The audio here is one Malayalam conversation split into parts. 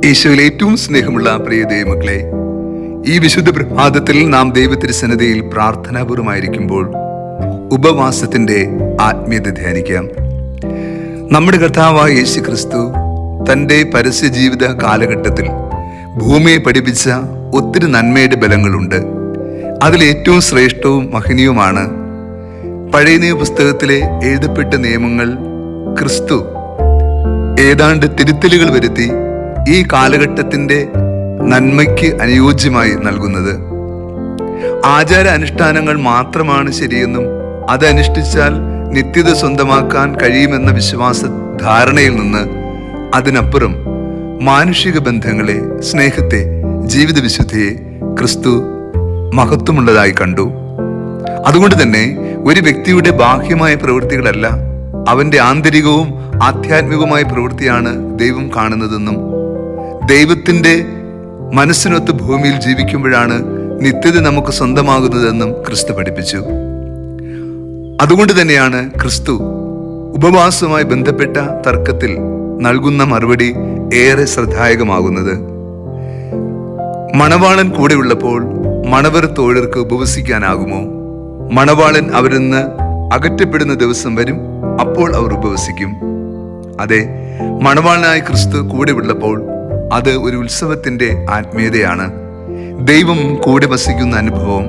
ഈശോയിൽ ഏറ്റവും സ്നേഹമുള്ള പ്രിയ ദൈവമക്കളെ, ഈ വിശുദ്ധ പ്രഭാതത്തിൽ നാം ദൈവത്തിരുസന്നിധിയിൽ പ്രാർത്ഥനാപൂർവമായിരിക്കുമ്പോൾ ഉപവാസത്തിന്റെ ആത്മീയത ധ്യാനിക്കാം. നമ്മുടെ കർത്താവായ യേശു ക്രിസ്തു തൻ്റെ പരസ്യ ജീവിത കാലഘട്ടത്തിൽ ഭൂമിയെ പഠിപ്പിച്ച ഒത്തിരി നന്മയുടെ ബലങ്ങളുണ്ട്. അതിലേറ്റവും ശ്രേഷ്ഠവും മഹനീയവുമാണ് പഴയ നിയമ പുസ്തകത്തിലെ എഴുതപ്പെട്ട നിയമങ്ങൾ ക്രിസ്തു ഏതാണ്ട് തിരുത്തലുകൾ വരുത്തി ഈ കാലഘട്ടത്തിന്റെ നന്മയ്ക്ക് അനുയോജ്യമായി നൽകുന്നത്. ആചാര അനുഷ്ഠാനങ്ങൾ മാത്രമാണ് ശരിയെന്നും അതനുഷ്ഠിച്ചാൽ നിത്യത സ്വന്തമാക്കാൻ കഴിയുമെന്ന വിശ്വാസ ധാരണയിൽ നിന്ന് അതിനപ്പുറം മാനുഷിക ബന്ധങ്ങളെ, സ്നേഹത്തെ, ജീവിത വിശുദ്ധിയെ ക്രിസ്തു മഹത്വമുള്ളതായി കണ്ടു. അതുകൊണ്ട് തന്നെ ഒരു വ്യക്തിയുടെ ബാഹ്യമായ പ്രവൃത്തികളല്ല, അവന്റെ ആന്തരികവും ആധ്യാത്മികവുമായ പ്രവൃത്തിയാണ് ദൈവം കാണുന്നതെന്നും ദൈവത്തിന്റെ മനസ്സിനൊത്ത് ഭൂമിയിൽ ജീവിക്കുമ്പോഴാണ് നിത്യത നമുക്ക് സ്വന്തമാകുന്നതെന്നും ക്രിസ്തു പഠിപ്പിച്ചു. അതുകൊണ്ട് തന്നെയാണ് ക്രിസ്തു ഉപവാസവുമായി ബന്ധപ്പെട്ട തർക്കത്തിൽ നൽകുന്ന മറുപടി ഏറെ ശ്രദ്ധായകമാകുന്നത്. മണവാളൻ കൂടെയുള്ളപ്പോൾ മണവർ തോഴർക്ക് ഉപവസിക്കാനാകുമോ? മണവാളൻ അവരിൽ നിന്ന് അകറ്റപ്പെടുന്ന ദിവസം വരും, അപ്പോൾ അവർ ഉപവസിക്കും. അതെ, മണവാളനായ ക്രിസ്തു കൂടെയുള്ളപ്പോൾ അത് ഒരു ഉത്സവത്തിന്റെ ആത്മീയതയാണ്, ദൈവം കൂടെ വസിക്കുന്ന അനുഭവം.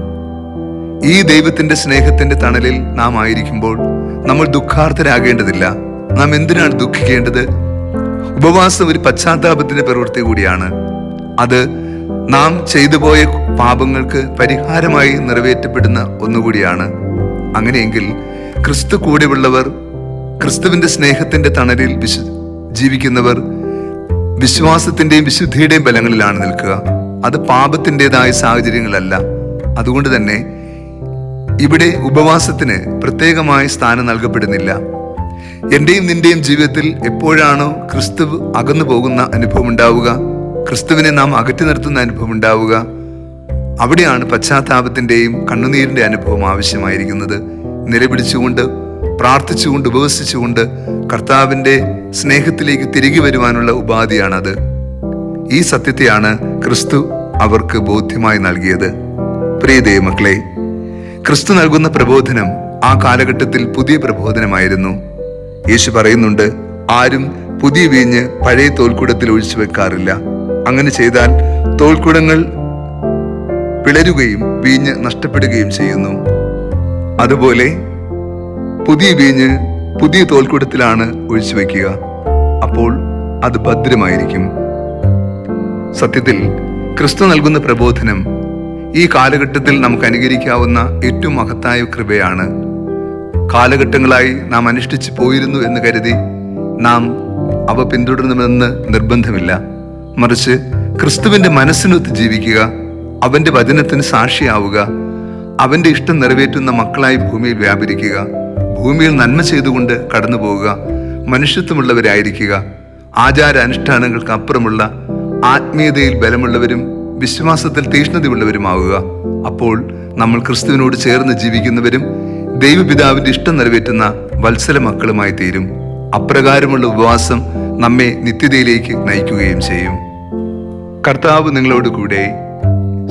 ഈ ദൈവത്തിന്റെ സ്നേഹത്തിന്റെ തണലിൽ നാം ആയിരിക്കുമ്പോൾ നമ്മൾ ദുഃഖാർത്ഥരാകേണ്ടതില്ല. നാം എന്തിനാണ് ദുഃഖിക്കേണ്ടത്? ഉപവാസം ഒരു പശ്ചാത്താപത്തിന്റെ പ്രവൃത്തി കൂടിയാണ്. അത് നാം ചെയ്തു പോയ പാപങ്ങൾക്ക് പരിഹാരമായി നിറവേറ്റപ്പെടുന്ന ഒന്നുകൂടിയാണ്. അങ്ങനെയെങ്കിൽ ക്രിസ്തു കൂടെയുള്ളവർ, ക്രിസ്തുവിന്റെ സ്നേഹത്തിന്റെ തണലിൽ ജീവിക്കുന്നവർ വിശ്വാസത്തിന്റെയും വിശുദ്ധിയുടെയും ബലങ്ങളിലാണ് നിൽക്കുക. അത് പാപത്തിൻ്റെതായ സാഹചര്യങ്ങളല്ല. അതുകൊണ്ട് തന്നെ ഇവിടെ ഉപവാസത്തിന് പ്രത്യേകമായ സ്ഥാനം നൽകപ്പെടുന്നില്ല. എന്റെയും നിന്റെയും ജീവിതത്തിൽ എപ്പോഴാണോ ക്രിസ്തു അകന്നു പോകുന്ന അനുഭവം ഉണ്ടാവുക, ക്രിസ്തുവിനെ നാം അകറ്റി നിർത്തുന്ന അനുഭവം ഉണ്ടാവുക, അവിടെയാണ് പശ്ചാത്താപത്തിന്റെയും കണ്ണുനീരിന്റെ അനുഭവം ആവശ്യമായിരിക്കുന്നത്. നിലപിടിച്ചുകൊണ്ട്, പ്രാർത്ഥിച്ചുകൊണ്ട്, ഉപവസിച്ചുകൊണ്ട് കർത്താവിന്റെ സ്നേഹത്തിലേക്ക് തിരികെ വരുവാനുള്ള ഉപാധിയാണത്. ഈ സത്യത്തെയാണ് ക്രിസ്തു അവർക്ക് ബോധ്യമായി നൽകിയത്. പ്രിയ ദൈവമക്കളെ, ക്രിസ്തു നൽകുന്ന പ്രബോധനം ആ കാലഘട്ടത്തിൽ പുതിയ പ്രബോധനമായിരുന്നു. യേശു പറയുന്നുണ്ട്, ആരും പുതിയ വീഞ്ഞ് പഴയ തോൽക്കുടത്തിൽ ഒഴിച്ചു വെക്കാറില്ല. അങ്ങനെ ചെയ്താൽ തോൽക്കുടങ്ങൾ പിളരുകയും വീഞ്ഞ് നഷ്ടപ്പെടുകയും ചെയ്യുന്നു. അതുപോലെ പുതിയ വീഞ്ഞ് പുതിയ തോൽക്കുടത്തിലാണ് ഒഴിച്ചു വയ്ക്കുക. അപ്പോൾ അത് ഭദ്രമായിരിക്കും. സത്യത്തിൽ ക്രിസ്തു നൽകുന്ന പ്രബോധനം ഈ കാലഘട്ടത്തിൽ നമുക്ക് അനുകരിക്കാവുന്ന ഏറ്റവും മഹത്തായ കൃപയാണ്. കാലഘട്ടങ്ങളായി നാം അനുഷ്ഠിച്ചു പോയിരുന്നു എന്ന് കരുതി നാം അവ പിന്തുടരണമെന്ന് നിർബന്ധമില്ല. മറിച്ച് ക്രിസ്തുവിന്റെ മനസ്സിനൊത്ത് ജീവിക്കുക, അവന്റെ വചനത്തിന് സാക്ഷിയാവുക, അവന്റെ ഇഷ്ടം നിറവേറ്റുന്ന മക്കളായി ഭൂമിയിൽ വ്യാപരിക്കുക, ഭൂമിയിൽ നന്മ ചെയ്തുകൊണ്ട് കടന്നു പോവുക, മനുഷ്യത്വമുള്ളവരായിരിക്കുക, ആചാര അനുഷ്ഠാനങ്ങൾക്ക് അപ്പുറമുള്ള ആത്മീയതയിൽ ബലമുള്ളവരും വിശ്വാസത്തിൽ തീഷ്ണതയുള്ളവരുമാവുക. അപ്പോൾ നമ്മൾ ക്രിസ്തുവിനോട് ചേർന്ന് ജീവിക്കുന്നവരും ദൈവപിതാവിന്റെ ഇഷ്ടം നിറവേറ്റുന്ന വത്സല മക്കളുമായി തീരും. അപ്രകാരമുള്ള ഉപവാസം നമ്മെ നിത്യതയിലേക്ക് നയിക്കുകയും ചെയ്യും. കർത്താവ് നിങ്ങളോട് കൂടെ.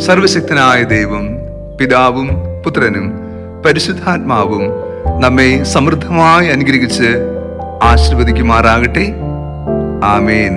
സർവശക്തനായ ദൈവം, പിതാവും പുത്രനും പരിശുദ്ധാത്മാവും നമ്മെ സമൃദ്ധമായി അനുഗ്രഹിച്ച് ആശീർവദിക്കുമാറാകട്ടെ. ആമേൻ.